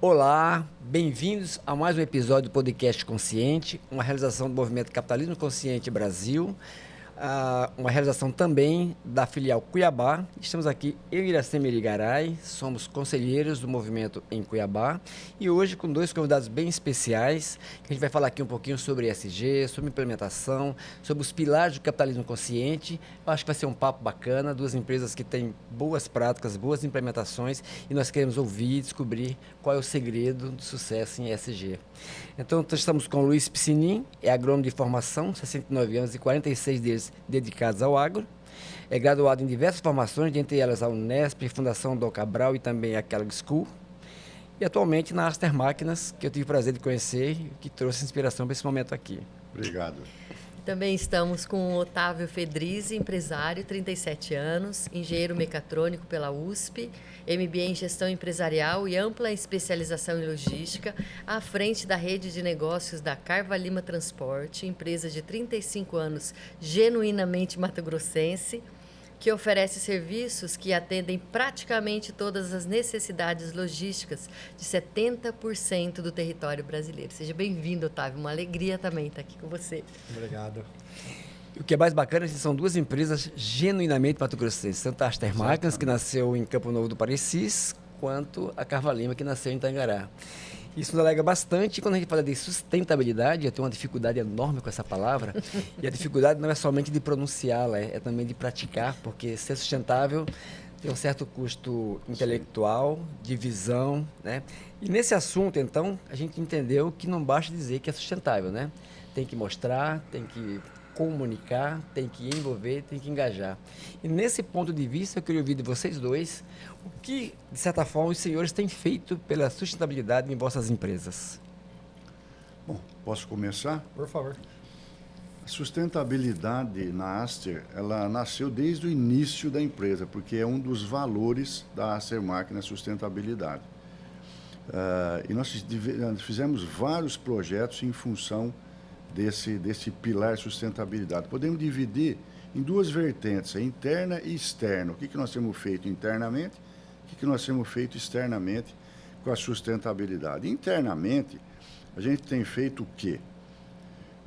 Olá, bem-vindos a mais um episódio do Podcast Consciente, uma realização do Movimento Capitalismo Consciente Brasil, uma realização também da filial Cuiabá. Estamos aqui, eu e Iracema Irigaray, somos conselheiros do movimento em Cuiabá e hoje com dois convidados bem especiais, que a gente vai falar aqui um pouquinho sobre ESG, sobre implementação, sobre os pilares do capitalismo consciente. Eu acho que vai ser um papo bacana, duas empresas que têm boas práticas, boas implementações e nós queremos ouvir e descobrir qual é o segredo do sucesso em ESG. Então, estamos com o Luiz Piscinin, é agrônomo de formação, 69 anos e 46 deles dedicados ao agro. É graduado em diversas formações, dentre elas a Unesp, Fundação Dom Cabral e também a Kellogg School. E atualmente na Aster Máquinas, que eu tive o prazer de conhecer e que trouxe inspiração para esse momento aqui. Obrigado. Também estamos com o Otávio Fedrizzi, empresário, 37 anos, engenheiro mecatrônico pela USP, MBA em gestão empresarial e ampla especialização em logística, à frente da rede de negócios da Carva Lima Transporte, empresa de 35 anos, genuinamente mato-grossense, que oferece serviços que atendem praticamente todas as necessidades logísticas de 70% do território brasileiro. Seja bem-vindo, Otávio. Uma alegria também estar aqui com você. Obrigado. O que é mais bacana é que são duas empresas genuinamente mato-grossenses, tanto a Aster Máquinas, que nasceu em Campo Novo do Parecis, quanto a Carva Lima, que nasceu em Tangará. Isso nos alega bastante. Quando a gente fala de sustentabilidade, eu tenho uma dificuldade enorme com essa palavra, e a dificuldade não é somente de pronunciá-la, é também de praticar, porque ser sustentável tem um certo custo intelectual, de visão, né? E nesse assunto, então, a gente entendeu que não basta dizer que é sustentável, né? Tem que mostrar, tem que comunicar, tem que envolver, tem que engajar. E nesse ponto de vista, eu queria ouvir de vocês dois o que, de certa forma, os senhores têm feito pela sustentabilidade em vossas empresas. Bom, posso começar? Por favor. A sustentabilidade na Aster, ela nasceu desde o início da empresa, porque é um dos valores da Aster Máquinas, sustentabilidade. E nós fizemos vários projetos em função desse pilar de sustentabilidade. Podemos dividir em duas vertentes, a interna e externa. O que nós temos feito internamente, o que nós temos feito externamente com a sustentabilidade. Internamente, a gente tem feito o quê?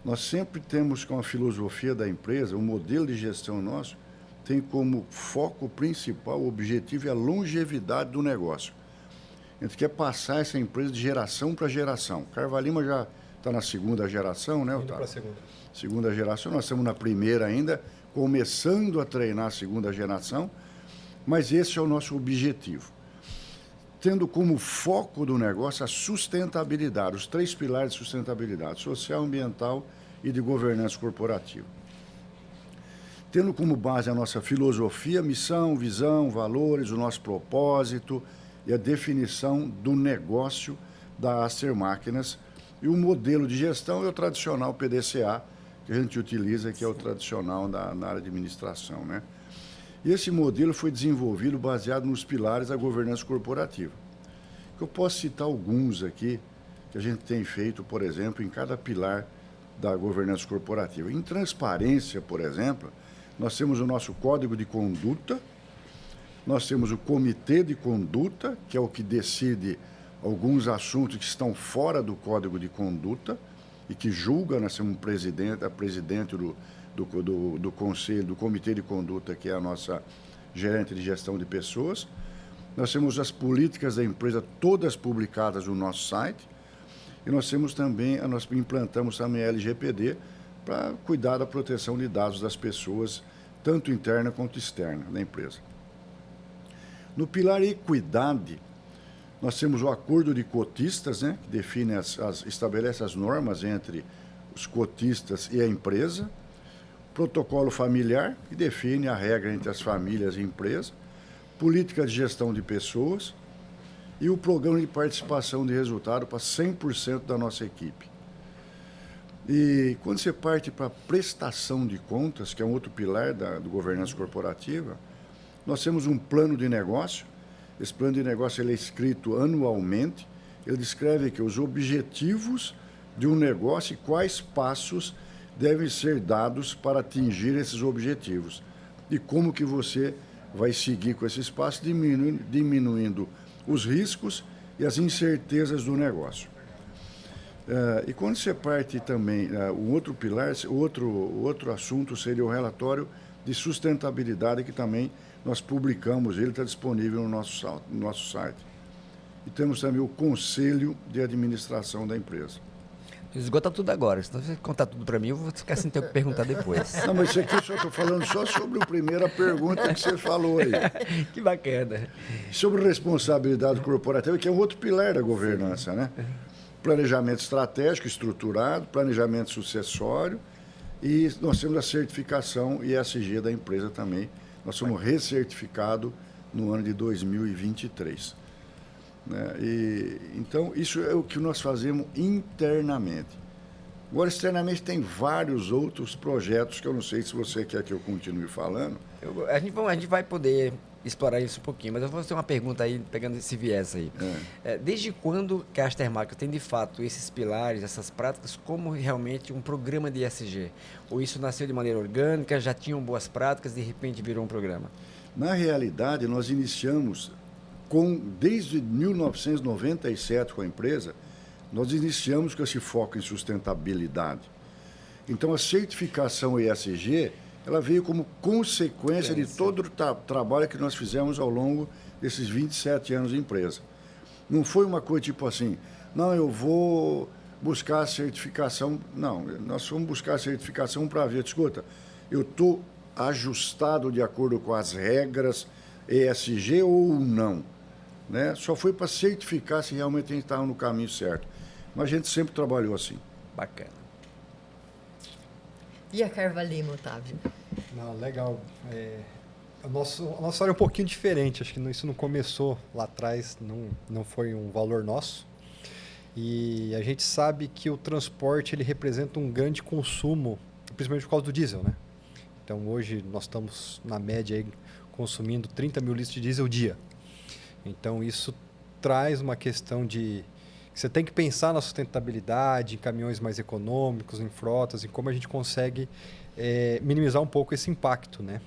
Nós sempre temos, com a filosofia da empresa, o modelo de gestão nosso tem como foco principal, o objetivo é a longevidade do negócio. A gente quer passar essa empresa de geração para geração. Carva Lima já está na segunda geração, né, Otávio? Indo para a segunda. Segunda geração, nós estamos na primeira ainda, começando a treinar a segunda geração, mas esse é o nosso objetivo. Tendo como foco do negócio a sustentabilidade, os três pilares de sustentabilidade, social, ambiental e de governança corporativa. Tendo como base a nossa filosofia, missão, visão, valores, o nosso propósito e a definição do negócio da Aster Máquinas. E o modelo de gestão é o tradicional PDCA, que a gente utiliza, que é o tradicional na área de administração, né? E esse modelo foi desenvolvido baseado nos pilares da governança corporativa. Eu posso citar alguns aqui que a gente tem feito, por exemplo, em cada pilar da governança corporativa. Em transparência, por exemplo, nós temos o nosso código de conduta, nós temos o comitê de conduta, que é o que decide alguns assuntos que estão fora do código de conduta e que julga, nós temos a presidente do conselho, do comitê de conduta, que é a nossa gerente de gestão de pessoas. Nós temos as políticas da empresa todas publicadas no nosso site e nós implantamos também a LGPD para cuidar da proteção de dados das pessoas, tanto interna quanto externa da empresa. No pilar equidade, nós temos o acordo de cotistas, né, que define estabelece as normas entre os cotistas e a empresa. Protocolo familiar, que define a regra entre as famílias e a empresa. Política de gestão de pessoas. E o programa de participação de resultado para 100% da nossa equipe. E quando você parte para a prestação de contas, que é um outro pilar do governança corporativa, nós temos um plano de negócio. Esse plano de negócio ele é escrito anualmente, ele descreve aqui os objetivos de um negócio e quais passos devem ser dados para atingir esses objetivos. E como que você vai seguir com esse espaço, diminuindo os riscos e as incertezas do negócio. E quando você parte também, um outro pilar, outro assunto seria o relatório de sustentabilidade, que também nós publicamos, ele está disponível no nosso site. E temos também o Conselho de Administração da empresa. Esgota tudo agora, senão você contar tudo para mim, eu vou ficar sem ter que perguntar depois. Não, mas isso aqui eu só estou falando só sobre a primeira pergunta que você falou aí. Que bacana. Sobre responsabilidade corporativa, que é um outro pilar da governança, né? Planejamento estratégico estruturado, planejamento sucessório, e nós temos a certificação ESG da empresa também. Nós somos recertificados no ano de 2023. Né? Então, isso é o que nós fazemos internamente. Agora, externamente, tem vários outros projetos que eu não sei se você quer que eu continue falando. A gente vai poder explorar isso um pouquinho, mas eu vou fazer uma pergunta aí, pegando esse viés aí. Desde quando que a Astermark tem, de fato, esses pilares, essas práticas, como realmente um programa de ESG? Ou isso nasceu de maneira orgânica, já tinham boas práticas, de repente virou um programa? Na realidade, nós iniciamos, desde 1997 com a empresa, nós iniciamos com esse foco em sustentabilidade. Então, a certificação ESG, ela veio como consequência de todo o trabalho que nós fizemos ao longo desses 27 anos de empresa. Não foi uma coisa tipo assim, não, eu vou buscar a certificação. Não, nós fomos buscar a certificação para ver, escuta, eu estou ajustado de acordo com as regras ESG ou não. Né? Só foi para certificar se realmente a gente estava no caminho certo. Mas a gente sempre trabalhou assim. Bacana. E a Carvalima, Otávio? Não, legal. A nossa história é um pouquinho diferente. Acho que isso não começou lá atrás, não foi um valor nosso. E a gente sabe que o transporte ele representa um grande consumo, principalmente por causa do diesel, né? Então, hoje nós estamos, na média, aí, consumindo 30 mil litros de diesel dia. Então, isso traz uma questão de... Você tem que pensar na sustentabilidade, em caminhões mais econômicos, em frotas, em como a gente consegue minimizar um pouco esse impacto, né?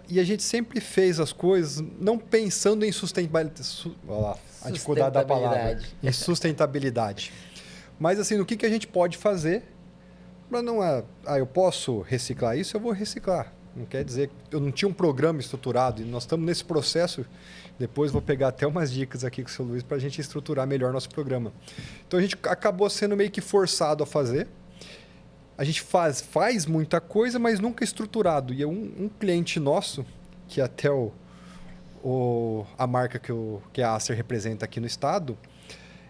E a gente sempre fez as coisas não pensando em sustentabilidade. Olha lá, a dificuldade da palavra. Em sustentabilidade. Mas, assim, no que a gente pode fazer para não... eu posso reciclar isso, eu vou reciclar. Não quer dizer que eu não tinha um programa estruturado e nós estamos nesse processo. Depois vou pegar até umas dicas aqui com o seu Luiz para a gente estruturar melhor nosso programa. Então a gente acabou sendo meio que forçado a fazer. A gente faz muita coisa, mas nunca estruturado. E um cliente nosso, que até a marca que a Acer representa aqui no estado,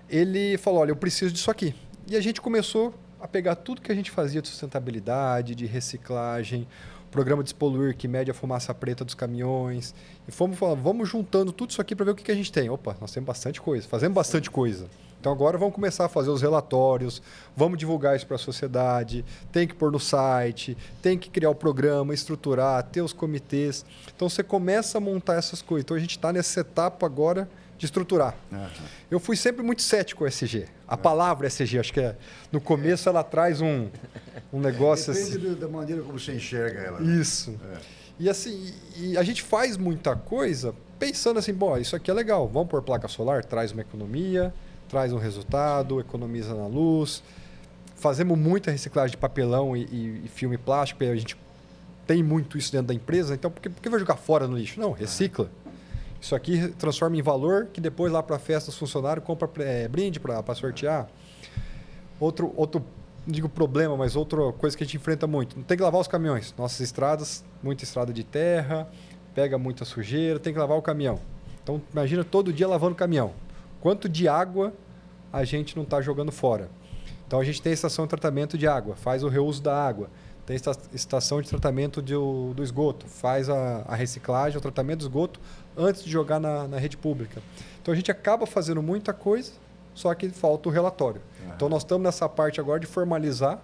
ele falou, olha, eu preciso disso aqui. E a gente começou a pegar tudo que a gente fazia de sustentabilidade, de reciclagem, programa Despoluir, que mede a fumaça preta dos caminhões. E fomos falando, vamos juntando tudo isso aqui para ver o que a gente tem. Opa, nós temos bastante coisa, fazemos bastante coisa. Então agora vamos começar a fazer os relatórios, vamos divulgar isso para a sociedade, tem que pôr no site, tem que criar o programa, estruturar, ter os comitês. Então você começa a montar essas coisas. Então a gente está nessa etapa agora de estruturar. Eu fui sempre muito cético com o ESG. A palavra ESG, acho que no começo ela traz um negócio Depende assim. da maneira como você enxerga ela. Isso. E assim, a gente faz muita coisa pensando assim, bom, isso aqui é legal, vamos pôr placa solar, traz uma economia, traz um resultado, economiza na luz. Fazemos muita reciclagem de papelão e filme plástico, porque a gente tem muito isso dentro da empresa, então por que vai jogar fora no lixo? Não, recicla. Isso aqui transforma em valor, que depois lá para a festa os funcionários compram brinde para sortear. Outro, não digo problema, mas outra coisa que a gente enfrenta muito. Tem que lavar os caminhões. Nossas estradas, muita estrada de terra, pega muita sujeira, tem que lavar o caminhão. Então, imagina todo dia lavando o caminhão. Quanto de água a gente não está jogando fora? Então, a gente tem a estação de tratamento de água, faz o reuso da água. Tem estação de tratamento do esgoto, faz a reciclagem, o tratamento do esgoto antes de jogar na rede pública. Então, a gente acaba fazendo muita coisa, só que falta o relatório. Então, nós estamos nessa parte agora de formalizar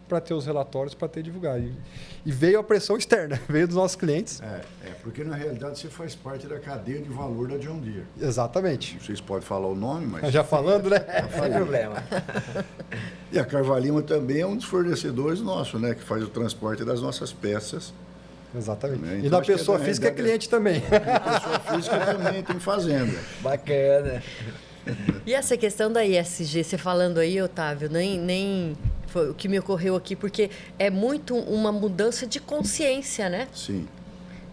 para ter os relatórios, para ter divulgar. E veio a pressão externa, veio dos nossos clientes. Porque, na realidade, você faz parte da cadeia de valor da John Deere. Exatamente. Não sei se pode falar o nome, mas... Já falando, né? Não tem problema. E a Carvalima também é um dos fornecedores nossos, né? Que faz o transporte das nossas peças. Exatamente. Né? E Então, da pessoa física é cliente também. A pessoa física também tem fazenda. Bacana. E essa questão da ESG, você falando aí, Otávio, nem foi o que me ocorreu aqui, porque é muito uma mudança de consciência, né? Sim.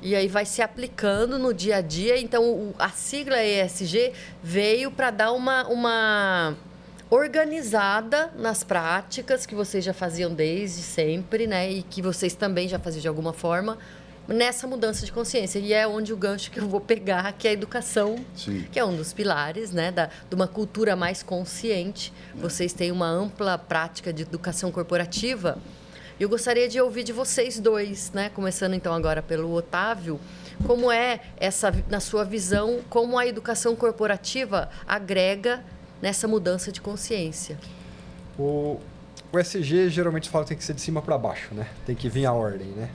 E aí vai se aplicando no dia a dia. Então, a sigla ESG veio para dar uma organizada nas práticas que vocês já faziam desde sempre, né? E que vocês também já faziam de alguma forma, nessa mudança de consciência. E é onde o gancho que eu vou pegar, que é a educação, Sim. que é um dos pilares, né? De uma cultura mais consciente. Vocês têm uma ampla prática de educação corporativa. Eu gostaria de ouvir de vocês dois, né? Começando então agora pelo Otávio, como é essa, na sua visão, como a educação corporativa agrega nessa mudança de consciência? O ESG geralmente fala que tem que ser de cima para baixo, né? Tem que vir a ordem, né?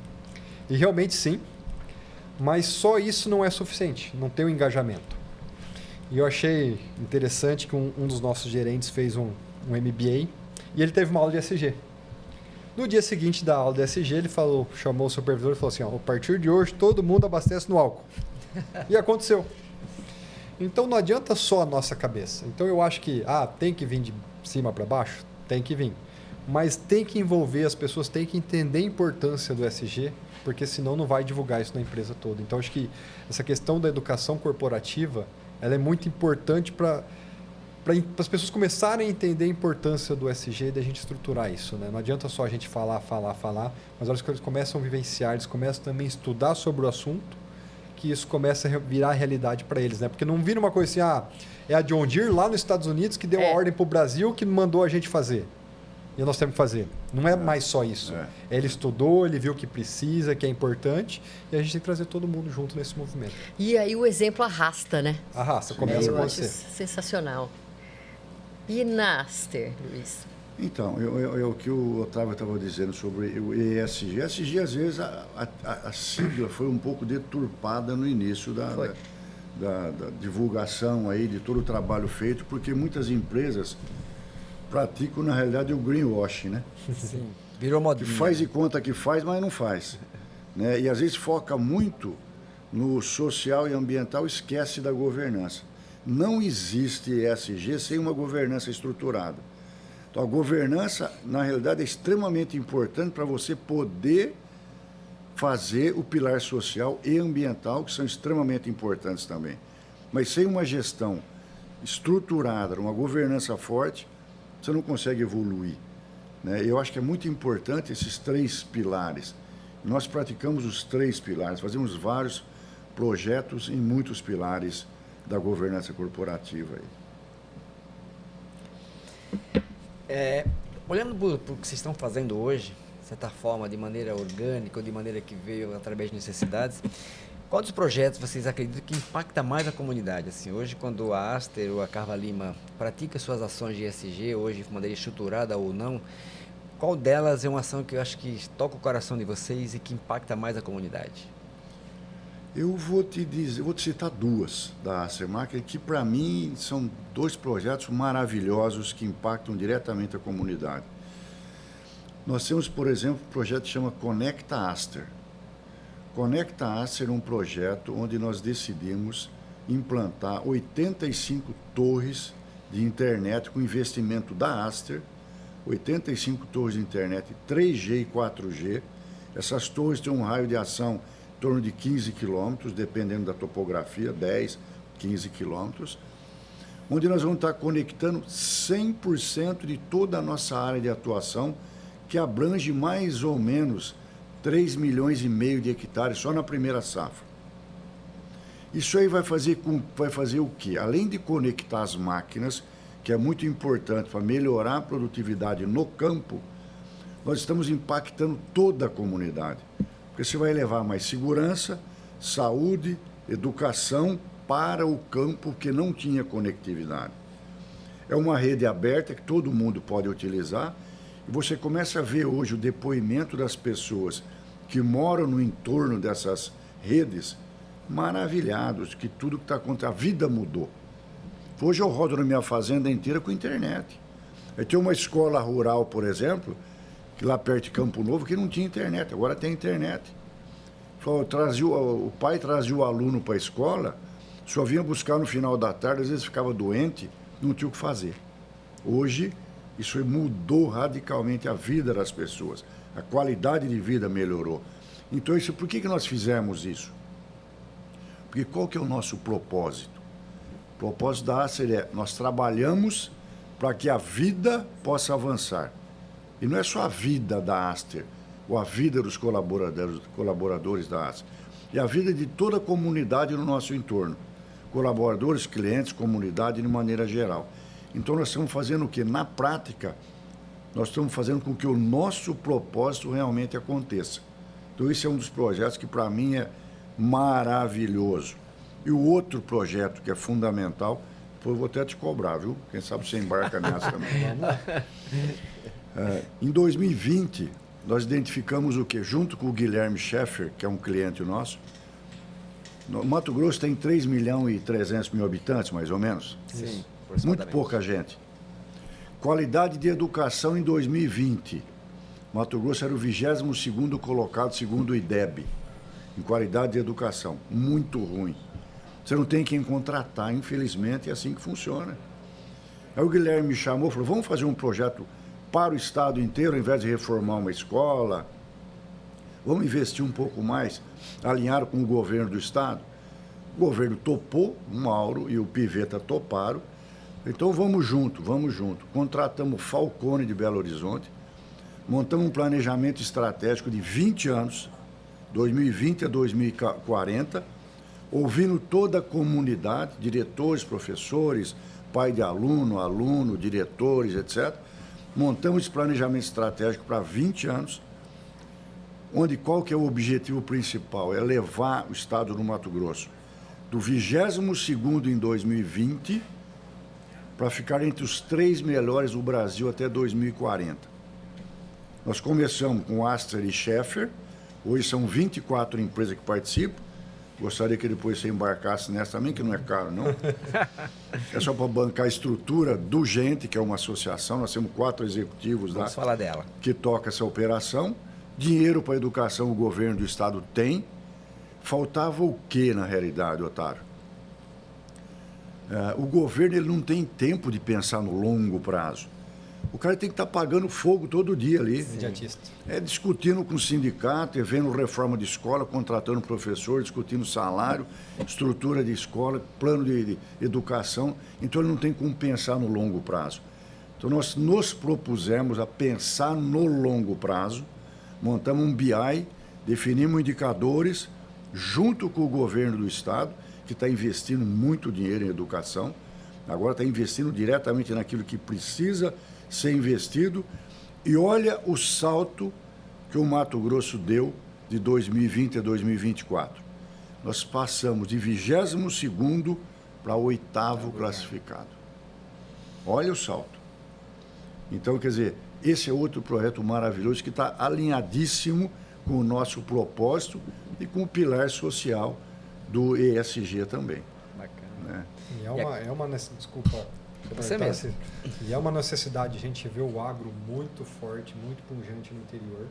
E realmente sim, mas só isso não é suficiente, não tem o engajamento. E eu achei interessante que um dos nossos gerentes fez um MBA e ele teve uma aula de ESG. No dia seguinte da aula de ESG, ele chamou o supervisor e falou assim, a partir de hoje todo mundo abastece no álcool. E aconteceu. Então não adianta só a nossa cabeça. Então eu acho que tem que vir de cima para baixo? Tem que vir. Mas tem que envolver, as pessoas têm que entender a importância do ESG, porque senão não vai divulgar isso na empresa toda. Então acho que essa questão da educação corporativa, ela é muito importante para as pessoas começarem a entender a importância do ESG e da gente estruturar isso, né? Não adianta só a gente falar, mas olha que eles começam a vivenciar, eles começam também a estudar sobre o assunto, que isso começa a virar realidade para eles, né? Porque não vira uma coisa assim, é a John Deere lá nos Estados Unidos que deu a ordem para o Brasil que mandou a gente fazer. E nós temos que fazer. Não é mais só isso. Ele estudou, ele viu que precisa, que é importante, e a gente tem que trazer todo mundo junto nesse movimento. E aí o exemplo arrasta, né? Arrasta, começa com você. Sensacional. E na Aster, Luiz? Então, o que o Otávio estava dizendo sobre o ESG. ESG, às vezes, a sigla foi um pouco deturpada no início da divulgação aí, de todo o trabalho feito, porque muitas empresas praticam, na realidade, o greenwashing, né? Sim, virou modinha. Que faz de conta que faz, mas não faz. Né? E, às vezes, foca muito no social e ambiental, esquece da governança. Não existe ESG sem uma governança estruturada. Então, a governança, na realidade, é extremamente importante para você poder fazer o pilar social e ambiental, que são extremamente importantes também. Mas sem uma gestão estruturada, uma governança forte, você não consegue evoluir. Né? Eu acho que é muito importante esses 3 pilares. Nós praticamos os 3 pilares, fazemos vários projetos em muitos pilares da governança corporativa. Olhando para o que vocês estão fazendo hoje, de certa forma, de maneira orgânica ou de maneira que veio através de necessidades, qual dos projetos vocês acreditam que impacta mais a comunidade? Assim, hoje, quando a Aster ou a Carva Lima pratica suas ações de ESG, hoje de maneira estruturada ou não, qual delas é uma ação que eu acho que toca o coração de vocês e que impacta mais a comunidade? Eu vou te citar 2 da Aster Marketing, que para mim são 2 projetos maravilhosos que impactam diretamente a comunidade. Nós temos, por exemplo, um projeto que chama Conecta Aster. Conecta Aster é um projeto onde nós decidimos implantar 85 torres de internet com investimento da Aster, 85 torres de internet 3G e 4G. Essas torres têm um raio de ação em torno de 15 quilômetros, dependendo da topografia, 10, 15 quilômetros, onde nós vamos estar conectando 100% de toda a nossa área de atuação, que abrange mais ou menos 3,5 milhões de hectares só na primeira safra. Isso aí vai fazer o quê? Além de conectar as máquinas, que é muito importante para melhorar a produtividade no campo, nós estamos impactando toda a comunidade. Porque você vai levar mais segurança, saúde, educação para o campo que não tinha conectividade. É uma rede aberta que todo mundo pode utilizar e você começa a ver hoje o depoimento das pessoas que moram no entorno dessas redes maravilhados, que tudo que está acontecendo, a vida mudou. Hoje eu rodo na minha fazenda inteira com internet. Eu tenho uma escola rural, por exemplo, que lá perto de Campo Novo, que não tinha internet, agora tem internet. O pai trazia o aluno para a escola, só vinha buscar no final da tarde, às vezes ficava doente, não tinha o que fazer. Hoje, isso mudou radicalmente a vida das pessoas. A qualidade de vida melhorou. Então, por que nós fizemos isso? Porque qual que é o nosso propósito? O propósito da Aster é, nós trabalhamos para que a vida possa avançar. E não é só a vida da Aster, ou a vida dos colaboradores da Aster. É a vida de toda a comunidade no nosso entorno. Colaboradores, clientes, comunidade de maneira geral. Então, nós estamos fazendo o quê? Na prática, nós estamos fazendo com que o nosso propósito realmente aconteça. Então, esse é um dos projetos que, para mim, é maravilhoso. E o outro projeto que é fundamental, depois eu vou até te cobrar, viu? Quem sabe você embarca nessa também. Vamos lá. Em 2020, nós identificamos o quê? Junto com o Guilherme Schaeffer, que é um cliente nosso, no Mato Grosso tem 3.300.000 habitantes, mais ou menos. Sim. Muito pouca gente. Qualidade de educação em 2020. Mato Grosso era o 22º colocado, segundo o IDEB, em qualidade de educação. Muito ruim. Você não tem quem contratar, infelizmente, é assim que funciona. Aí o Guilherme me chamou e falou, vamos fazer um projeto para o estado inteiro, ao invés de reformar uma escola. Vamos investir um pouco mais, alinhar com o governo do estado. O governo topou, o Mauro e o Piveta toparam. Então vamos junto, vamos junto. Contratamos Falcone de Belo Horizonte, montamos um planejamento estratégico de 20 anos, 2020 a 2040, ouvindo toda a comunidade, diretores, professores, pai de aluno, diretores, etc. Montamos esse planejamento estratégico para 20 anos, onde qual que é o objetivo principal? É levar o estado do Mato Grosso do 22º em 2020 para ficar entre os 3 melhores do Brasil até 2040. Nós começamos com Aster e Schaeffer, hoje são 24 empresas que participam. Gostaria que depois você embarcasse nessa também, que não é caro, não. É só para bancar a estrutura do Gente, que é uma associação, nós temos 4 executivos lá. Vamos falar dela. Que toca essa operação. Dinheiro para a educação o governo do estado tem. Faltava o quê, na realidade, Otário? O governo ele não tem tempo de pensar no longo prazo. O cara tem que estar pagando fogo todo dia ali. Imediatista. Discutindo com o sindicato, vendo reforma de escola, contratando professor, discutindo salário, estrutura de escola, plano de educação. Então, ele não tem como pensar no longo prazo. Então, nós nos propusemos a pensar no longo prazo, montamos um BI, definimos indicadores, junto com o governo do estado, que está investindo muito dinheiro em educação, agora está investindo diretamente naquilo que precisa ser investido, e olha o salto que o Mato Grosso deu de 2020 a 2024. Nós passamos de 22º para 8º classificado. Olha o salto. Então, quer dizer, esse é outro projeto maravilhoso que está alinhadíssimo com o nosso propósito e com o pilar social do ESG também. Bacana. Né? Desculpa. Você mesmo. E é uma necessidade, a gente vê o agro muito forte, muito pungente no interior.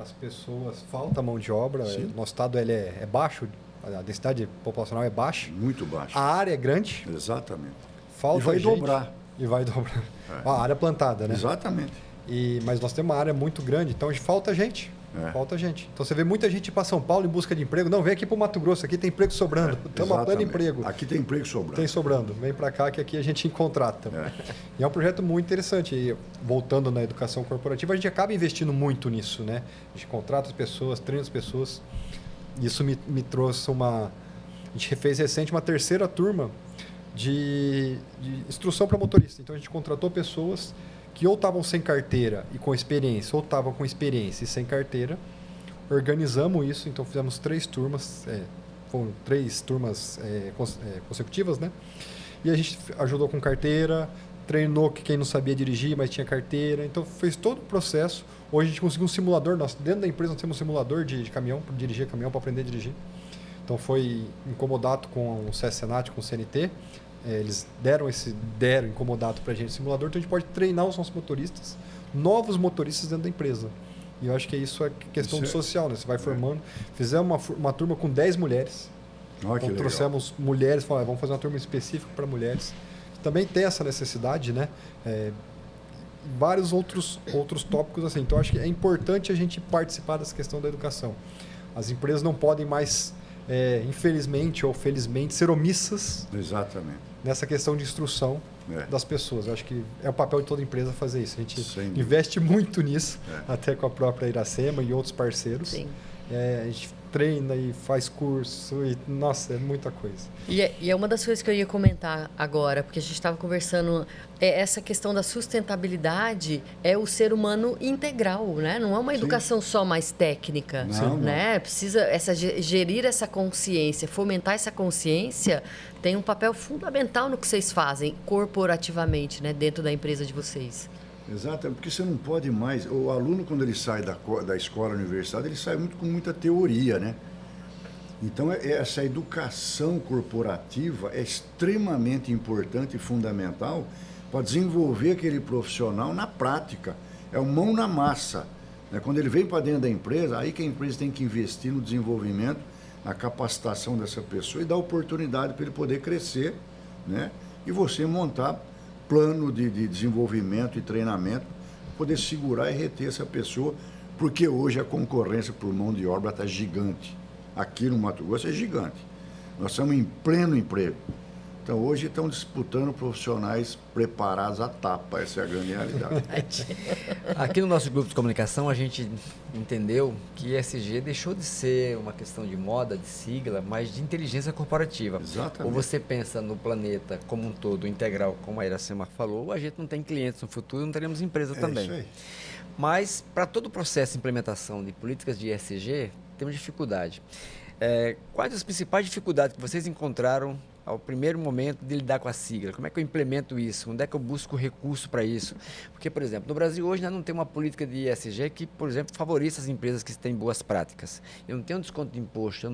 As pessoas, falta mão de obra, nosso estado ele é baixo, a densidade populacional é baixa. Muito baixa. A área é grande. Exatamente. Falta e vai gente, dobrar. E vai dobrar. A área plantada, né? Exatamente. Mas nós temos uma área muito grande, então falta gente. Falta gente. Então você vê muita gente ir para São Paulo em busca de emprego. Não, vem aqui para o Mato Grosso, aqui tem emprego sobrando. Estamos a pleno emprego. Aqui tem emprego sobrando. Tem sobrando. Vem para cá que aqui a gente contrata. E é um projeto muito interessante. E voltando na educação corporativa, a gente acaba investindo muito nisso, né? A gente contrata as pessoas, treina as pessoas. Isso me trouxe uma... A gente fez recente uma 3ª turma de instrução para motorista. Então a gente contratou pessoas que ou estavam sem carteira e com experiência, ou estavam com experiência e sem carteira. Organizamos isso, então fizemos 3 turmas, foram 3 turmas consecutivas, né? E a gente ajudou com carteira, treinou quem não sabia dirigir, mas tinha carteira, então fez todo o processo. Hoje a gente conseguiu um simulador, dentro da empresa nós temos um simulador de caminhão, para dirigir caminhão, para aprender a dirigir. Então foi em comodato com o SESC-Senat, com o CNT. Eles deram em comodato para a gente simulador, então a gente pode treinar os nossos motoristas, novos motoristas dentro da empresa. E eu acho que isso é questão social, né? Você vai formando. Fizemos uma turma com 10 mulheres. Então, trouxemos mulheres, falamos, vamos fazer uma turma específica para mulheres. também tem essa necessidade, né? Vários outros tópicos assim. Então, acho que é importante a gente participar dessa questão da educação. As empresas não podem mais, infelizmente ou felizmente, ser omissas. Exatamente. Nessa questão de instrução das pessoas. Eu acho que é o papel de toda empresa fazer isso. A gente investe muito nisso, até com a própria Iracema e outros parceiros. Sim. A gente treina e faz curso e, nossa, é muita coisa. E é uma das coisas que eu ia comentar agora, porque a gente estava conversando, essa questão da sustentabilidade é o ser humano integral, né? Não é uma educação só mais técnica, né? Precisa gerir essa consciência, fomentar essa consciência, tem um papel fundamental no que vocês fazem corporativamente, né? Dentro da empresa de vocês. Exato, porque você não pode mais... O aluno, quando ele sai da escola, universidade, ele sai com muita teoria, né? Então, essa educação corporativa é extremamente importante e fundamental para desenvolver aquele profissional na prática. É o mão na massa, né? Quando ele vem para dentro da empresa, aí que a empresa tem que investir no desenvolvimento, na capacitação dessa pessoa e dar oportunidade para ele poder crescer, né? E você montar plano de desenvolvimento e treinamento, poder segurar e reter essa pessoa, porque hoje a concorrência por mão de obra está gigante. Aqui no Mato Grosso é gigante. Nós estamos em pleno emprego. Então, hoje estão disputando profissionais preparados à tapa. Essa é a grande realidade. Aqui no nosso grupo de comunicação, a gente entendeu que ESG deixou de ser uma questão de moda, de sigla, mas de inteligência corporativa. Exatamente. Ou você pensa no planeta como um todo, integral, como a Iracema falou, a gente não tem clientes no futuro, não teremos empresa também. Isso aí. Mas, para todo o processo de implementação de políticas de ESG, temos dificuldade. Quais as principais dificuldades que vocês encontraram ao primeiro momento de lidar com a sigla? Como é que eu implemento isso? Onde é que eu busco recurso para isso? Porque, por exemplo, no Brasil hoje nós não temos uma política de ESG que, por exemplo, favoreça as empresas que têm boas práticas. Eu não tenho desconto de imposto,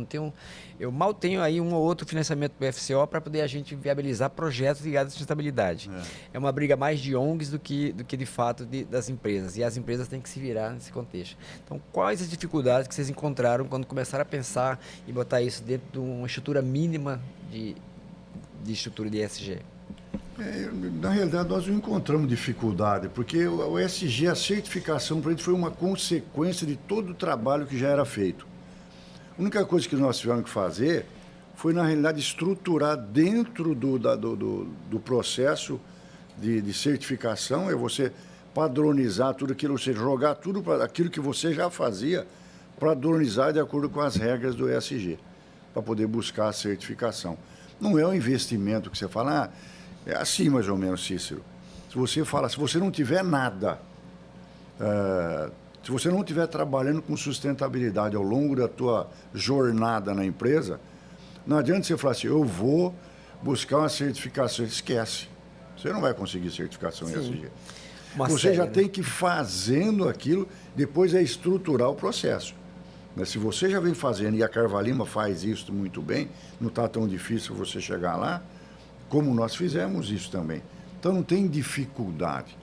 eu mal tenho aí um ou outro financiamento do FCO para poder a gente viabilizar projetos ligados à sustentabilidade. É uma briga mais de ONGs do que de fato das empresas. E as empresas têm que se virar nesse contexto. Então, quais as dificuldades que vocês encontraram quando começaram a pensar e botar isso dentro de uma estrutura mínima de estrutura de ESG? Na realidade, nós não encontramos dificuldade, porque o ESG, a certificação para a gente foi uma consequência de todo o trabalho que já era feito. A única coisa que nós tivemos que fazer foi, na realidade, estruturar dentro do processo de certificação, é você padronizar tudo aquilo, você jogar tudo para aquilo que você já fazia, padronizar de acordo com as regras do ESG, para poder buscar a certificação. Não é um investimento que você fala, é assim mais ou menos, Cícero. Se você não tiver nada, se você não estiver trabalhando com sustentabilidade ao longo da tua jornada na empresa, não adianta você falar assim, eu vou buscar uma certificação. Esquece. Você não vai conseguir certificação ESG. Você já tem que ir fazendo aquilo, depois é estruturar o processo. Mas se você já vem fazendo, e a Carvalima faz isso muito bem, não está tão difícil você chegar lá, como nós fizemos isso também. Então não tem dificuldade.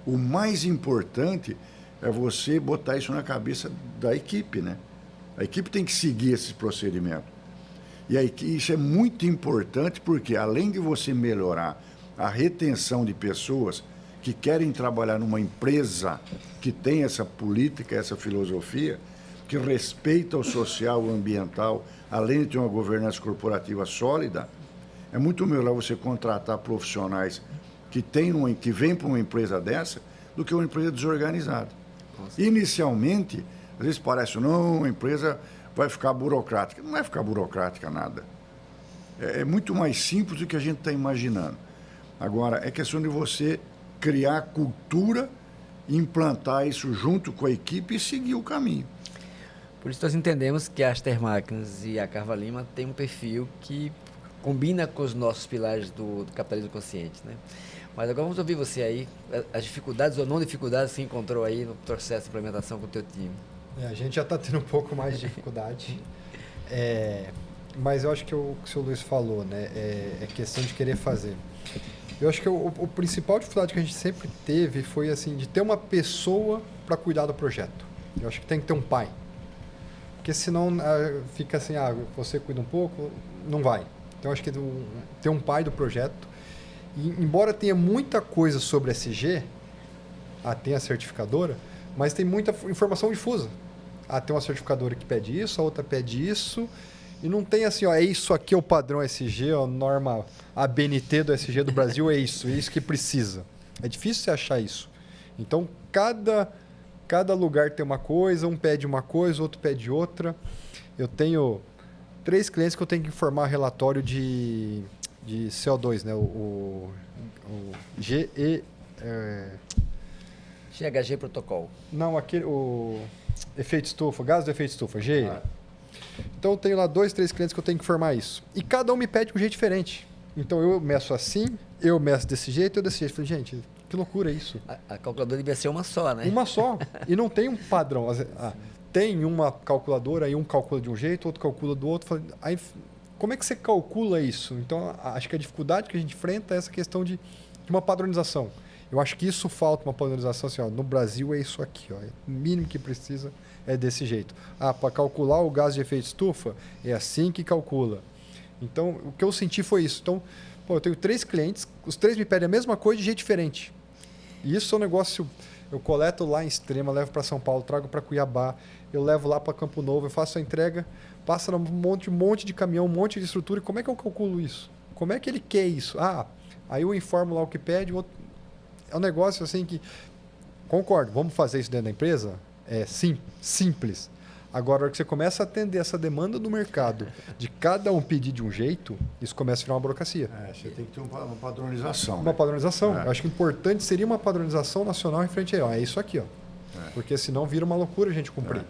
O mais importante é você botar isso na cabeça da equipe, né? A equipe tem que seguir esse procedimento. E aí, isso é muito importante porque, além de você melhorar a retenção de pessoas que querem trabalhar numa empresa que tem essa política, essa filosofia, que respeita o social, o ambiental, além de ter uma governança corporativa sólida, é muito melhor você contratar profissionais que vêm para uma empresa dessa do que uma empresa desorganizada. Inicialmente, às vezes parece, não, a empresa vai ficar burocrática. Não vai ficar burocrática nada. É muito mais simples do que a gente está imaginando. Agora, é questão de você criar cultura, implantar isso junto com a equipe e seguir o caminho. Por isso nós entendemos que a Aster Máquinas e a Carvalima têm um perfil que combina com os nossos pilares do capitalismo consciente, né? Mas agora vamos ouvir você aí, as dificuldades ou não dificuldades que você encontrou aí no processo de implementação com o teu time. A gente já está tendo um pouco mais de dificuldade, mas eu acho que o que o senhor Luiz falou, né, é questão de querer fazer. Eu acho que o principal dificuldade que a gente sempre teve foi assim, de ter uma pessoa para cuidar do projeto. Eu acho que tem que ter um pai. Porque senão fica assim, você cuida um pouco, não vai. Então, acho que ter um pai do projeto E, embora tenha muita coisa sobre SG, tem a certificadora, mas tem muita informação difusa. Tem uma certificadora que pede isso, a outra pede isso, e não tem assim, é isso aqui é o padrão SG, a norma ABNT do SG do Brasil é isso que precisa. É difícil você achar isso. Então, cada lugar tem uma coisa, um pede uma coisa, outro pede outra. Eu tenho 3 clientes que eu tenho que informar relatório de CO2, né? O GHG protocolo. Não, o efeito estufa, gás do efeito estufa, GE. Então eu tenho lá 2, 3 clientes que eu tenho que informar isso. E cada um me pede de um jeito diferente. Então eu meço assim, eu meço desse jeito, eu desse jeito. Falei, gente, que loucura isso. A calculadora devia ser uma só, né? Uma só. E não tem um padrão. Tem uma calculadora, aí um calcula de um jeito, outro calcula do outro. Aí, como é que você calcula isso? Então, acho que a dificuldade que a gente enfrenta é essa questão de uma padronização. Eu acho que isso falta, uma padronização assim, no Brasil é isso aqui, o mínimo que precisa é desse jeito. Para calcular o gás de efeito estufa, é assim que calcula. Então, o que eu senti foi isso. Então, eu tenho 3 clientes, os 3 me pedem a mesma coisa de jeito diferente. E isso é um negócio, eu coleto lá em Extrema, levo para São Paulo, trago para Cuiabá, eu levo lá para Campo Novo, eu faço a entrega, passa um monte de caminhão, um monte de estrutura, e como é que eu calculo isso? Como é que ele quer isso? Aí eu informo lá o que pede, o outro... É um negócio assim que... Concordo, vamos fazer isso dentro da empresa? É simples. Agora, a hora que você começa a atender essa demanda do mercado, de cada um pedir de um jeito, isso começa a virar uma burocracia. Você tem que ter uma padronização. Uma padronização. Eu acho que importante seria uma padronização nacional em frente a é isso aqui. Porque senão vira uma loucura a gente cumprir.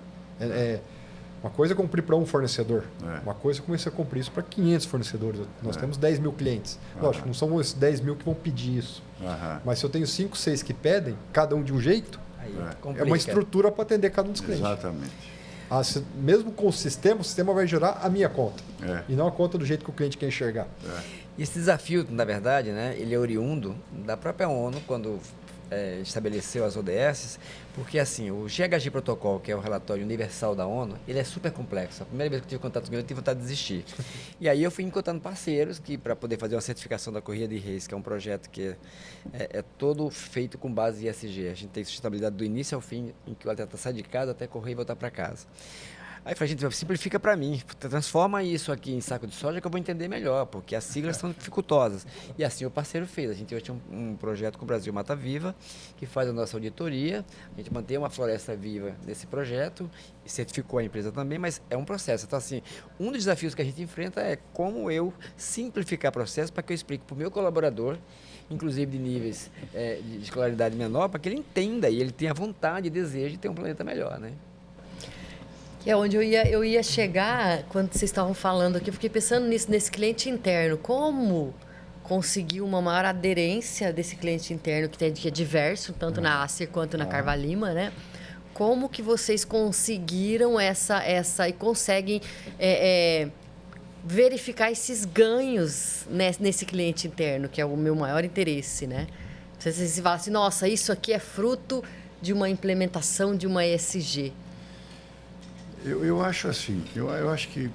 Uma coisa é cumprir para um fornecedor. Uma coisa é começar a cumprir isso para 500 fornecedores. Nós temos 10 mil clientes. Lógico, não são esses 10 mil que vão pedir isso. Mas se eu tenho 5, 6 que pedem, cada um de um jeito, é uma estrutura para atender cada um dos clientes. Exatamente. Mesmo com o sistema vai gerar a minha conta. E não a conta do jeito que o cliente quer enxergar. E esse desafio, na verdade, né, ele é oriundo da própria ONU, quando estabeleceu as ODS, porque assim, o GHG Protocol, que é o relatório universal da ONU, ele é super complexo. A primeira vez que eu tive contato com ele, eu tive vontade de desistir. E aí eu fui encontrando parceiros para poder fazer uma certificação da Corrida de Reis, que é um projeto que é todo feito com base em ESG. A gente tem sustentabilidade do início ao fim, em que o atleta sai de casa até correr e voltar para casa. Aí eu falei, gente, simplifica para mim, transforma isso aqui em saco de soja que eu vou entender melhor, porque as siglas são dificultosas. E assim o parceiro fez. A gente hoje tem um projeto com o Brasil Mata Viva, que faz a nossa auditoria, a gente mantém uma floresta viva nesse projeto, e certificou a empresa também, mas é um processo. Então, assim, um dos desafios que a gente enfrenta é como eu simplificar processo para que eu explique para o meu colaborador, inclusive de níveis de escolaridade menor, para que ele entenda e ele tenha vontade e desejo de ter um planeta melhor, né? Que é onde eu ia chegar quando vocês estavam falando aqui. Eu fiquei pensando nesse cliente interno. Como conseguir uma maior aderência desse cliente interno, que é diverso, tanto na Acer quanto na Carvalima, né? Como que vocês conseguiram essa e conseguem verificar esses ganhos nesse cliente interno, que é o meu maior interesse, né? Vocês falam assim, nossa, isso aqui é fruto de uma implementação de uma ESG. Eu acho assim, eu acho que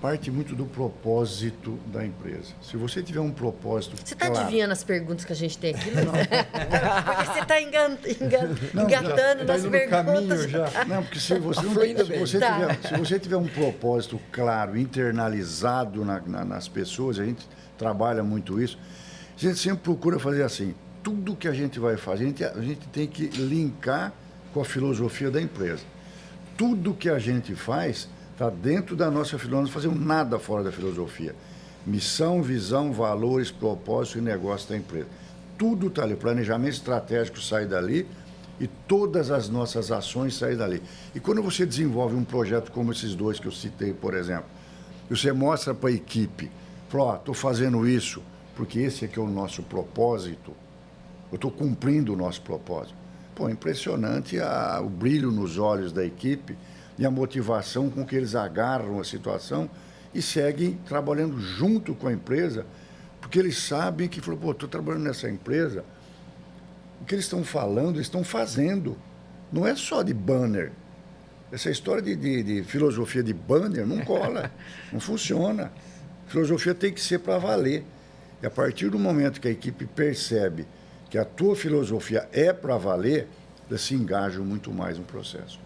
parte muito do propósito da empresa. Se você tiver um propósito Você está claro... adivinhando as perguntas que a gente tem aqui? Não. Porque você está engatando nas perguntas. Já. Não, porque se você tiver um propósito claro, internalizado nas pessoas, a gente trabalha muito isso, a gente sempre procura fazer assim, tudo que a gente vai fazer, a gente tem que linkar com a filosofia da empresa. Tudo que a gente faz está dentro da nossa filosofia, não fazemos nada fora da filosofia. Missão, visão, valores, propósito e negócio da empresa. Tudo está ali, o planejamento estratégico sai dali e todas as nossas ações saem dali. E quando você desenvolve um projeto como esses 2 que eu citei, por exemplo, e você mostra para a equipe, fala, estou fazendo isso porque esse aqui é o nosso propósito, eu estou cumprindo o nosso propósito. Pô, impressionante o brilho nos olhos da equipe e a motivação com que eles agarram a situação e seguem trabalhando junto com a empresa, porque eles sabem que, estou trabalhando nessa empresa, o que eles estão falando, eles estão fazendo. Não é só de banner. Essa história de filosofia de banner não cola, não funciona. Filosofia tem que ser para valer. E a partir do momento que a equipe percebe que a tua filosofia é para valer, eles se engajam muito mais no processo.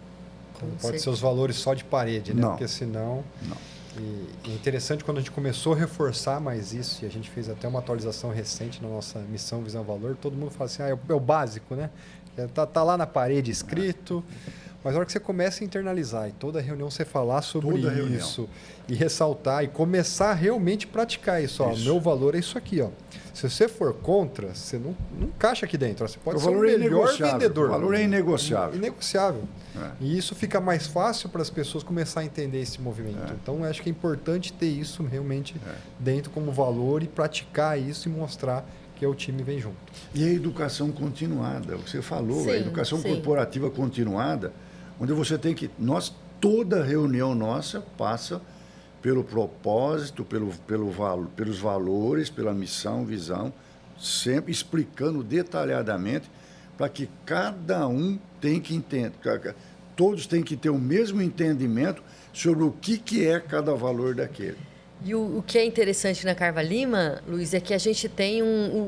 Não pode ser os valores só de parede, né? Não. Porque senão... Não. E é interessante quando a gente começou a reforçar mais isso, e a gente fez até uma atualização recente na nossa missão Visão Valor, todo mundo fala assim, é o básico, né? Tá lá na parede escrito, mas a hora que você começa a internalizar e toda reunião você falar sobre isso e ressaltar e começar a realmente praticar isso. Ó, meu valor é isso aqui. Ó. Se você for contra, você não encaixa aqui dentro. Você pode ser o melhor vendedor. O valor é inegociável. Inegociável. E isso fica mais fácil para as pessoas começar a entender esse movimento. Então, eu acho que é importante ter isso realmente dentro como valor e praticar isso e mostrar que o time vem junto. E a educação continuada, o que você falou, a educação corporativa continuada, onde você tem que... Toda reunião nossa passa pelo propósito, pelos valores, pela missão, visão, sempre explicando detalhadamente para que cada um tem que entender, todos têm que ter o mesmo entendimento sobre o que é cada valor daquele. E o que é interessante na Carva Lima, Luiz, é que a gente tem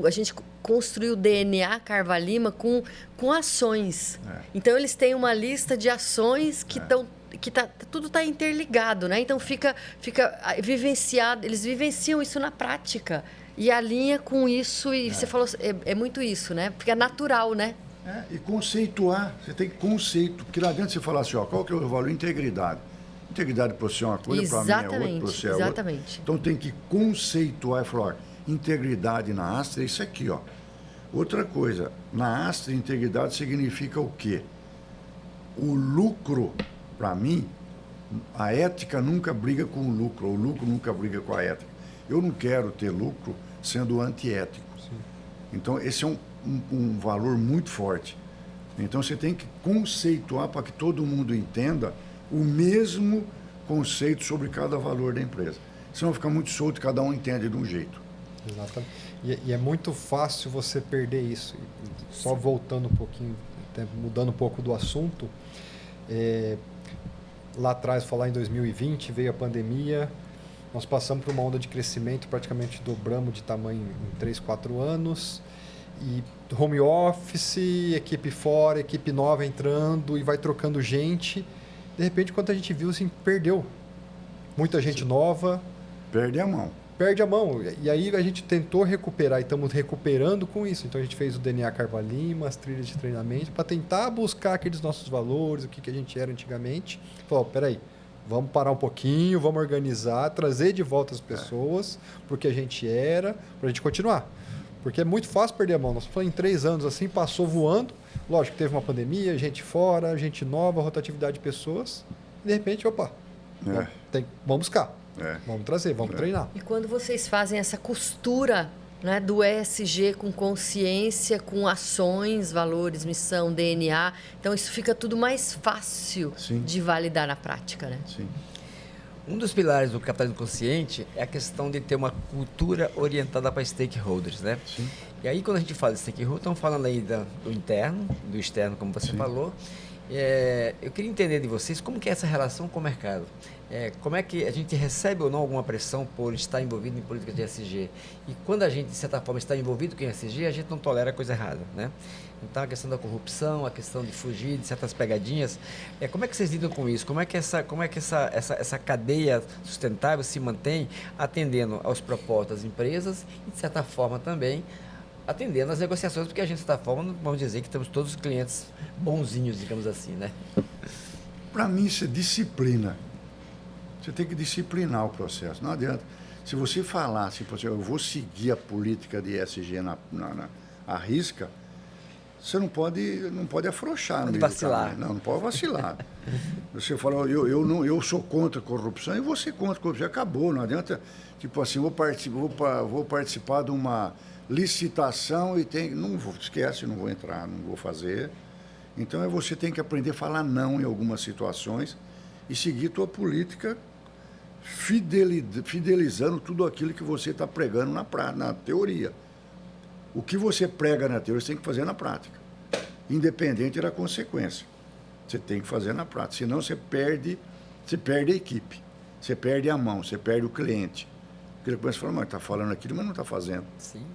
a gente construiu o DNA Carva Lima com ações. Então, eles têm uma lista de ações que tudo está interligado, né? Então, fica vivenciado, eles vivenciam isso na prática e alinha com isso. E você falou, é muito isso, né? Porque é natural, né? E conceituar, você tem que conceituar, porque lá dentro você fala assim, ó, qual que é o valor? Integridade. Integridade para você é uma coisa, para mim é outra, para você é outra. Exatamente. Então tem que conceituar e falar, ó, integridade na Astra é isso aqui, ó. Outra coisa, na Astra, integridade significa o quê? O lucro, para mim, a ética nunca briga com o lucro nunca briga com a ética. Eu não quero ter lucro sendo antiético. Sim. Então, esse é um valor muito forte. Então, você tem que conceituar para que todo mundo entenda o mesmo conceito sobre cada valor da empresa. Senão fica muito solto, cada um entende de um jeito. Exatamente. E é muito fácil você perder isso. Só voltando um pouquinho, mudando um pouco do assunto, lá atrás, falar em 2020, veio a pandemia, nós passamos por uma onda de crescimento, praticamente dobramos de tamanho em 3, 4 anos, e home office, equipe fora, equipe nova entrando, e vai trocando gente. De repente, quando a gente viu, assim, perdeu. Muita gente nova. Perde a mão. Perde a mão. E aí a gente tentou recuperar e estamos recuperando com isso. Então a gente fez o DNA Carva Lima, as trilhas de treinamento, para tentar buscar aqueles nossos valores, o que a gente era antigamente. Falou, peraí, vamos parar um pouquinho, vamos organizar, trazer de volta as pessoas, porque a gente era, para a gente continuar. Porque é muito fácil perder a mão. Nós falamos em 3 anos assim, passou voando. Lógico que teve uma pandemia, gente fora, gente nova, rotatividade de pessoas. E de repente, opa, vamos buscar. Vamos trazer, vamos treinar. E quando vocês fazem essa costura, né, do ESG com consciência, com ações, valores, missão, DNA, então isso fica tudo mais fácil de validar na prática, né? Sim. Um dos pilares do capitalismo consciente é a questão de ter uma cultura orientada para stakeholders, né? Sim. E aí, quando a gente fala de stakeholder, estamos falando aí do interno, do externo, como você falou. Eu queria entender de vocês como que é essa relação com o mercado. Como é que a gente recebe ou não alguma pressão por estar envolvido em políticas de ESG? E quando a gente, de certa forma, está envolvido com ESG, a gente não tolera coisa errada, né? Então, a questão da corrupção, a questão de fugir de certas pegadinhas, como é que vocês lidam com isso? Como é que essa cadeia sustentável se mantém atendendo aos propósitos das empresas e, de certa forma, também atendendo às negociações, porque a gente, de certa forma, vamos dizer que temos todos os clientes bonzinhos, digamos assim, né? Para mim, isso é disciplina. Você tem que disciplinar o processo. Não adianta. Se você falar assim, eu vou seguir a política de ESG à risca, você não pode afrouxar. Não pode vacilar. Não pode vacilar. Você fala, eu sou contra a corrupção e você contra a corrupção. Acabou, não adianta, tipo assim, vou participar de uma licitação e esquece, não vou entrar, não vou fazer. Então, você tem que aprender a falar não em algumas situações e seguir tua política fidelizando tudo aquilo que você está pregando na teoria. O que você prega na teoria, você tem que fazer na prática, independente da consequência. Você tem que fazer na prática, senão você perde a equipe, você perde a mão, você perde o cliente. Porque ele começa a falar, mas está falando aquilo, mas não está fazendo. Sim.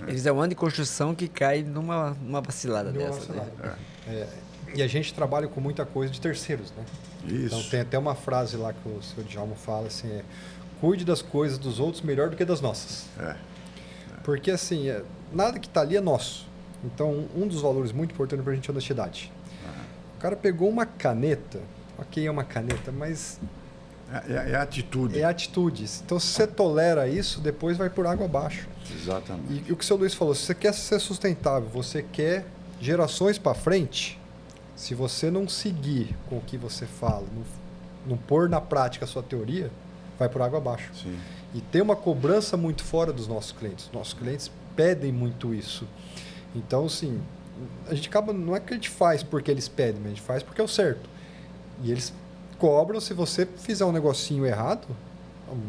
Eles é um ano de construção que cai numa vacilada dessa. Né? E a gente trabalha com muita coisa de terceiros, né? Isso. Então tem até uma frase lá que o senhor Djalma fala assim, cuide das coisas dos outros melhor do que das nossas. Porque assim, nada que está ali é nosso. Então um dos valores muito importantes para a gente é a honestidade. O cara pegou uma caneta, ok, é uma caneta, mas... É a atitude. É a atitude. Então se você tolera isso, depois vai por água abaixo. Exatamente. E o que o seu Luiz falou, se você quer ser sustentável, você quer gerações para frente, se você não seguir com o que você fala, não pôr na prática a sua teoria, vai por água abaixo. Sim. E tem uma cobrança muito fora dos nossos clientes. Nossos clientes pedem muito isso. Então, assim, a gente acaba... Não é que a gente faz porque eles pedem, mas a gente faz porque é o certo. E eles cobram se você fizer um negocinho errado,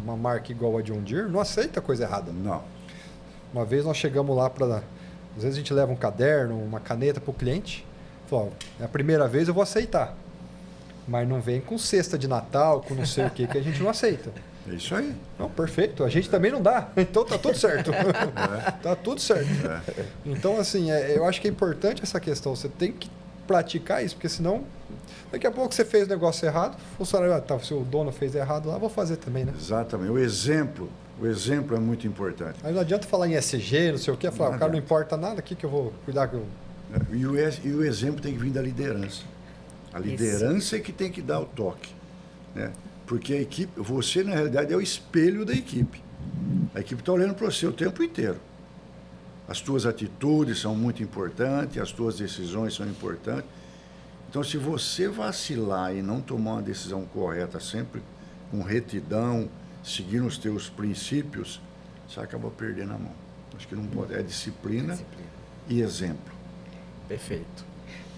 uma marca igual a John Deere, não aceita coisa errada. Não. Uma vez nós chegamos lá para... Às vezes a gente leva um caderno, uma caneta para o cliente. Falou, é a primeira vez eu vou aceitar. Mas não vem com cesta de Natal, com não sei o que a gente não aceita. É isso aí. Não, perfeito. A gente também não dá. Então tá tudo certo. Tá tudo certo. Então, assim, eu acho que é importante essa questão. Você tem que praticar isso, porque senão, daqui a pouco você fez o negócio errado, o funcionário, se o dono fez errado lá, vou fazer também, né? Exatamente. O exemplo é muito importante. Aí não adianta falar em SG, não sei o quê, falar, o cara não importa nada, aqui que eu vou cuidar que eu... E o exemplo tem que vir da liderança. A liderança é que tem que dar o toque, né? Porque a equipe, você na realidade é o espelho da equipe. A equipe está olhando para você o tempo inteiro. As tuas atitudes são muito importantes, as tuas decisões são importantes. Então, se você vacilar e não tomar uma decisão correta, sempre com retidão, seguindo os teus princípios, você acaba perdendo a mão. Acho que não pode. É disciplina e exemplo. Perfeito.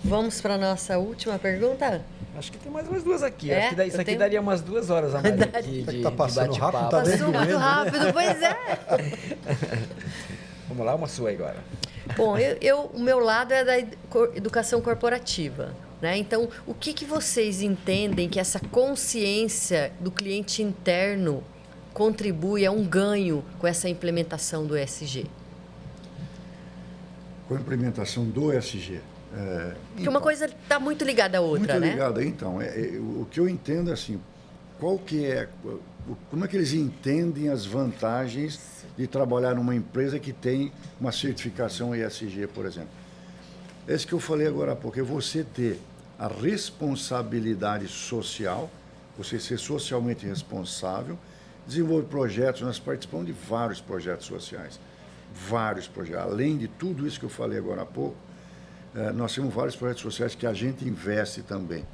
Vamos para a nossa última pergunta? Acho que tem mais umas duas aqui. É? Acho que isso aqui daria umas 2 horas a mais aqui de, tá passando de rápido, bate-papo. tá bem Passou muito doendo, né? rápido, pois é. Vamos lá, uma sua agora. Bom, o meu lado é da educação corporativa. Né? Então, o que vocês entendem que essa consciência do cliente interno contribui a um ganho com essa implementação do ESG? Com a implementação do ESG. Porque uma coisa está muito ligada à outra, muito né? ligada, então. O que eu entendo é assim, como é que eles entendem as vantagens de trabalhar numa empresa que tem uma certificação ESG, por exemplo. É isso que eu falei agora há pouco, é você ter a responsabilidade social, você ser socialmente responsável, desenvolver projetos, nós participamos de vários projetos sociais, vários projetos, além de tudo isso que eu falei agora há pouco, nós temos vários projetos sociais que a gente investe também.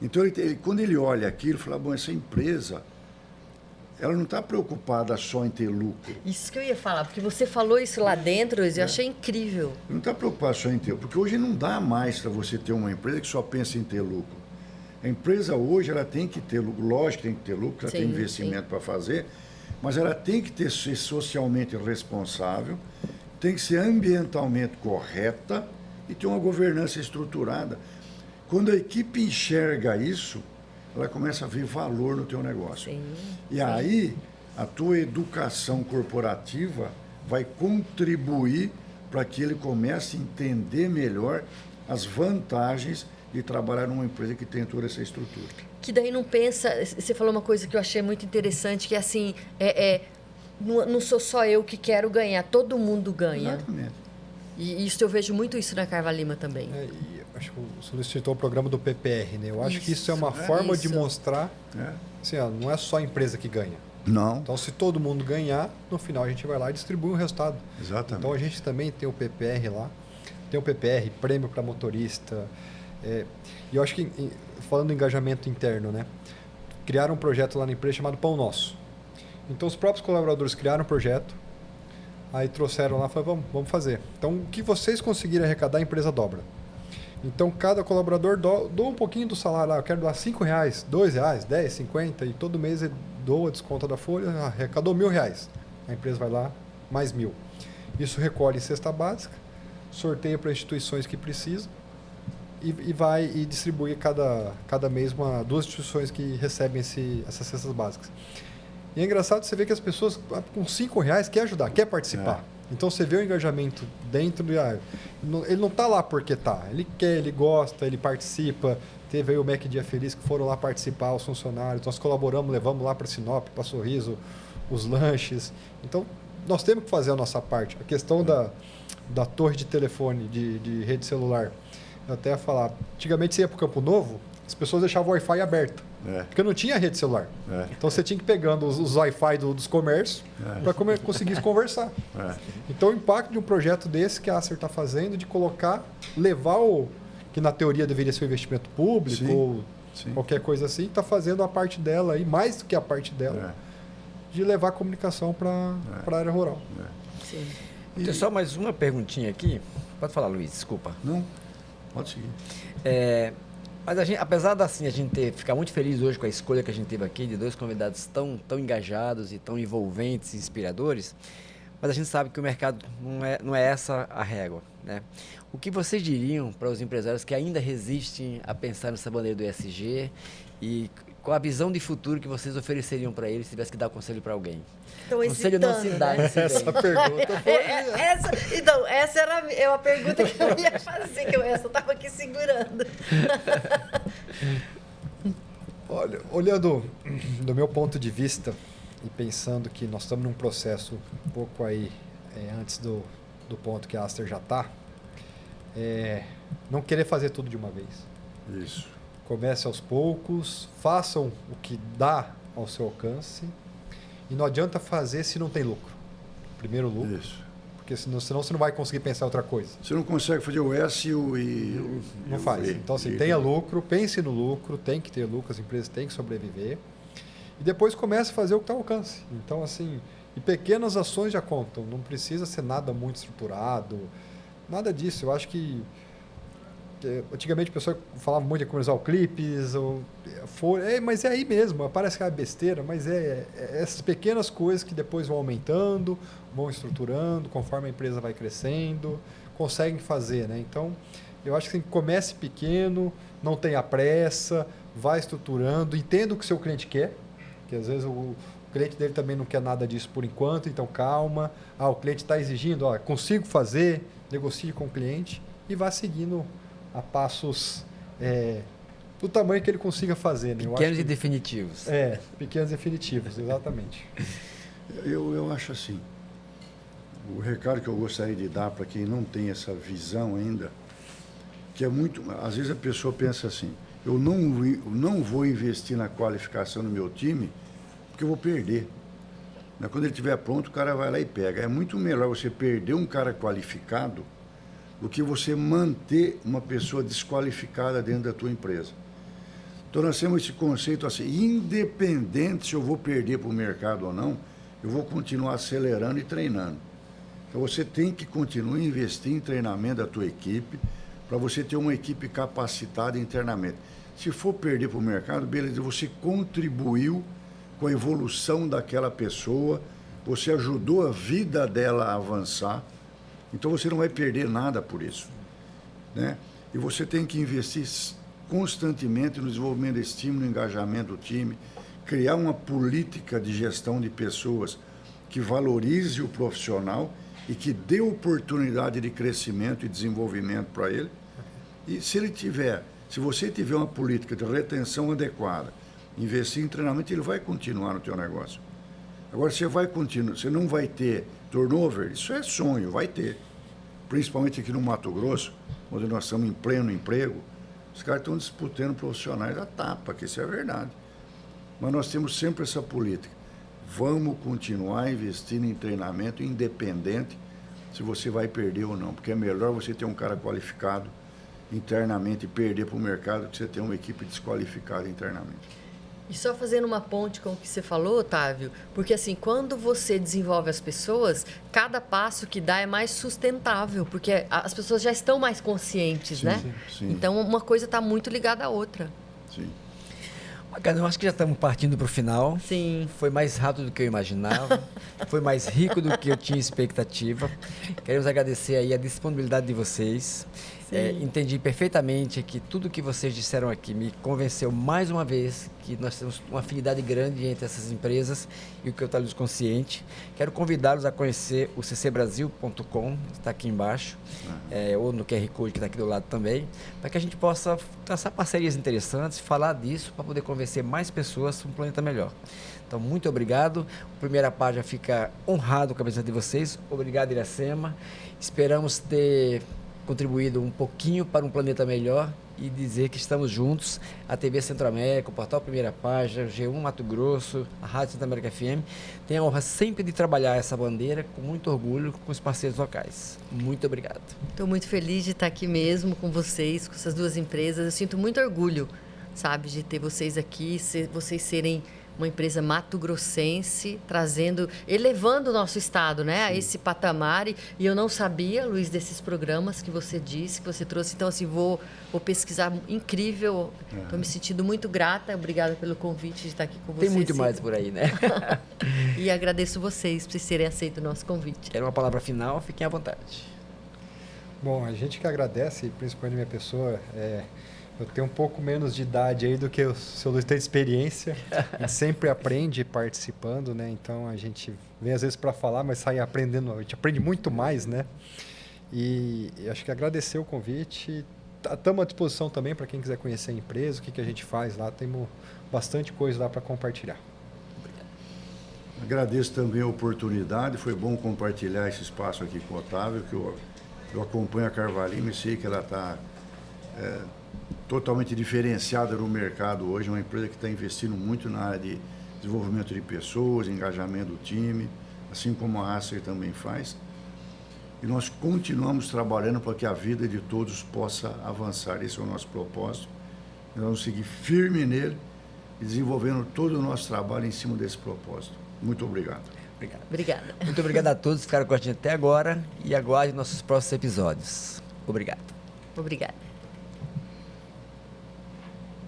Então, quando ele olha aquilo, ele fala, bom, essa empresa, ela não está preocupada só em ter lucro. Isso que eu ia falar, porque você falou isso lá dentro, eu achei incrível. Não está preocupada só em ter, porque hoje não dá mais para você ter uma empresa que só pensa em ter lucro. A empresa hoje, ela tem que ter lucro, lógico que tem que ter lucro, ela tem investimento para fazer, mas ela tem que ser socialmente responsável, tem que ser ambientalmente correta e ter uma governança estruturada. Quando a equipe enxerga isso, ela começa a ver valor no teu negócio. Aí, a tua educação corporativa vai contribuir para que ele comece a entender melhor as vantagens de trabalhar numa empresa que tem toda essa estrutura. Que daí não pensa... Você falou uma coisa que eu achei muito interessante, que é assim, não sou só eu que quero ganhar, todo mundo ganha. Exatamente. E isso eu vejo muito isso na Carva Lima também. Acho que o senhor citou o programa do PPR, né? Eu acho que isso é uma forma de mostrar, assim, não é só a empresa que ganha. Não. Então, se todo mundo ganhar, no final a gente vai lá e distribui o resultado. Exatamente. Então, a gente também tem o PPR lá, tem o PPR, prêmio para motorista. E eu acho que, falando do engajamento interno, né? Criaram um projeto lá na empresa chamado Pão Nosso. Então, os próprios colaboradores criaram um projeto, aí trouxeram lá e falaram, vamos fazer. Então, o que vocês conseguirem arrecadar, a empresa dobra. Então, cada colaborador doa um pouquinho do salário lá. Eu quero doar R$5, R$2, 10, 50, e todo mês ele doa, desconta da folha, arrecadou R$1.000. A empresa vai lá, mais 1.000. Isso recolhe cesta básica, sorteia para instituições que precisam e vai e distribui cada mês 2 instituições que recebem essas cestas básicas. E é engraçado você ver que as pessoas com R$5 querem ajudar, quer participar. Então você vê o engajamento dentro do... ele não está lá porque está. Ele quer, ele gosta, ele participa. Teve aí o Mac Dia Feliz que foram lá participar, os funcionários. Nós colaboramos, levamos lá para Sinop, para Sorriso, os lanches. Então, nós temos que fazer a nossa parte. A questão da torre de telefone, de rede celular. Eu até ia falar, antigamente você ia para o Campo Novo, as pessoas deixavam o Wi-Fi aberto. Porque não tinha rede celular. Então você tinha que ir pegando os Wi-Fi dos comércios para conseguir conversar. Então o impacto de um projeto desse que a Acer está fazendo, de levar que na teoria deveria ser um investimento público ou qualquer coisa assim, está fazendo a parte dela, aí, mais do que a parte dela, de levar a comunicação para a área rural. Sim. Tem só mais uma perguntinha aqui. Pode falar, Luiz, desculpa. Não, pode seguir. Mas apesar da a gente ficar muito feliz hoje com a escolha que a gente teve aqui de 2 convidados tão engajados e tão envolventes e inspiradores, mas a gente sabe que o mercado não é essa a régua, né? O que vocês diriam para os empresários que ainda resistem a pensar nessa bandeira do ESG e qual a visão de futuro que vocês ofereceriam para eles se tivesse que dar conselho para alguém? Conselho não se dá, né? Essa pergunta foi... Então, essa era a pergunta que eu ia fazer, que eu estava aqui segurando. Olha, olhando do meu ponto de vista e pensando que nós estamos num processo um pouco aí antes do ponto que a Aster já está, não querer fazer tudo de uma vez. Isso. Comece aos poucos, façam o que dá ao seu alcance e não adianta fazer se não tem lucro. Primeiro lucro. Isso. Porque senão você não vai conseguir pensar outra coisa. Você não consegue fazer o S e o não faz. Então, assim, tenha lucro, pense no lucro, tem que ter lucro, as empresas têm que sobreviver. E depois comece a fazer o que está ao alcance. Então, assim, e pequenas ações já contam. Não precisa ser nada muito estruturado, nada disso. Eu acho que antigamente a pessoa falava muito de comercial clipes, mas é aí mesmo, parece que é besteira, mas essas pequenas coisas que depois vão aumentando, vão estruturando, conforme a empresa vai crescendo, conseguem fazer, né? Então, eu acho que assim, comece pequeno, não tenha pressa, vá estruturando, entenda o que o seu cliente quer, que às vezes o cliente dele também não quer nada disso por enquanto, então calma, o cliente está exigindo, consigo fazer, negocie com o cliente e vá seguindo a passos do tamanho que ele consiga fazer. Né? Pequenos e definitivos. Pequenos e definitivos, exatamente. Eu acho assim, o recado que eu gostaria de dar para quem não tem essa visão ainda, que é muito... Às vezes a pessoa pensa assim, eu não vou investir na qualificação do meu time porque eu vou perder. Quando ele estiver pronto, o cara vai lá e pega. É muito melhor você perder um cara qualificado do que você manter uma pessoa desqualificada dentro da tua empresa. Então, nós temos esse conceito assim, independente se eu vou perder para o mercado ou não, eu vou continuar acelerando e treinando. Então, você tem que continuar a investir em treinamento da tua equipe, para você ter uma equipe capacitada internamente. Se for perder para o mercado, beleza, você contribuiu com a evolução daquela pessoa, você ajudou a vida dela a avançar, então você não vai perder nada por isso, né? E você tem que investir constantemente no desenvolvimento desse time, no engajamento do time, criar uma política de gestão de pessoas que valorize o profissional e que dê oportunidade de crescimento e desenvolvimento para ele. E se você tiver uma política de retenção adequada, investir em treinamento, ele vai continuar no teu negócio. Agora, você não vai ter turnover, isso é sonho, vai ter. Principalmente aqui no Mato Grosso, onde nós estamos em pleno emprego, os caras estão disputando profissionais a tapa, que isso é verdade. Mas nós temos sempre essa política. Vamos continuar investindo em treinamento independente se você vai perder ou não, porque é melhor você ter um cara qualificado internamente e perder para o mercado que você ter uma equipe desqualificada internamente. E só fazendo uma ponte com o que você falou, Otávio, porque assim, quando você desenvolve as pessoas, cada passo que dá é mais sustentável, porque as pessoas já estão mais conscientes, sim, né? Sim. Então, uma coisa está muito ligada à outra. Sim. Bacana, eu acho que já estamos partindo para o final. Sim. Foi mais rápido do que eu imaginava, foi mais rico do que eu tinha expectativa. Queremos agradecer aí a disponibilidade de vocês. Entendi perfeitamente que tudo que vocês disseram aqui me convenceu mais uma vez que nós temos uma afinidade grande entre essas empresas e o Capitalismo Consciente. Quero convidá-los a conhecer o ccbrasil.com, está aqui embaixo, ou no QR Code que está aqui do lado também, para que a gente possa traçar parcerias interessantes, falar disso, para poder convencer mais pessoas para um planeta melhor. Então, muito obrigado. A primeira página fica honrado com a presença de vocês. Obrigado, Iracema. Esperamos ter contribuído um pouquinho para um planeta melhor e dizer que estamos juntos. A TV Centro-América, o Portal Primeira Página, G1 Mato Grosso, a Rádio Santa América FM, tem a honra sempre de trabalhar essa bandeira com muito orgulho com os parceiros locais. Muito obrigado. Estou muito feliz de estar aqui mesmo com vocês, com essas duas empresas. Eu sinto muito orgulho, sabe, de ter vocês aqui, vocês serem uma empresa mato-grossense, elevando o nosso estado, né, a esse patamar. E eu não sabia, Luiz, desses programas que você disse, que você trouxe. Então, assim, vou pesquisar. Incrível. Estou me sentindo muito grata. Obrigada pelo convite de estar aqui com vocês. Tem muito mais por aí, né? E agradeço vocês por terem aceito o nosso convite. Quero uma palavra final, fiquem à vontade. Bom, a gente que agradece, principalmente minha pessoa, eu tenho um pouco menos de idade aí do que o seu Luiz tem de experiência. A gente sempre aprende participando, né? Então a gente vem às vezes para falar, mas sai aprendendo, a gente aprende muito mais, né? E acho que agradecer o convite. Estamos à disposição também para quem quiser conhecer a empresa, o que a gente faz lá. Temos bastante coisa lá para compartilhar. Agradeço também a oportunidade. Foi bom compartilhar esse espaço aqui com o Otávio, que eu acompanho a Carvalhinho e sei que ela está totalmente diferenciada no mercado hoje, uma empresa que está investindo muito na área de desenvolvimento de pessoas, engajamento do time, assim como a Acer também faz. E nós continuamos trabalhando para que a vida de todos possa avançar. Esse é o nosso propósito. Nós vamos seguir firme nele e desenvolvendo todo o nosso trabalho em cima desse propósito. Muito obrigado. Obrigada. Muito obrigado a todos que ficaram com a gente até agora e aguardem nossos próximos episódios. Obrigado. Obrigada.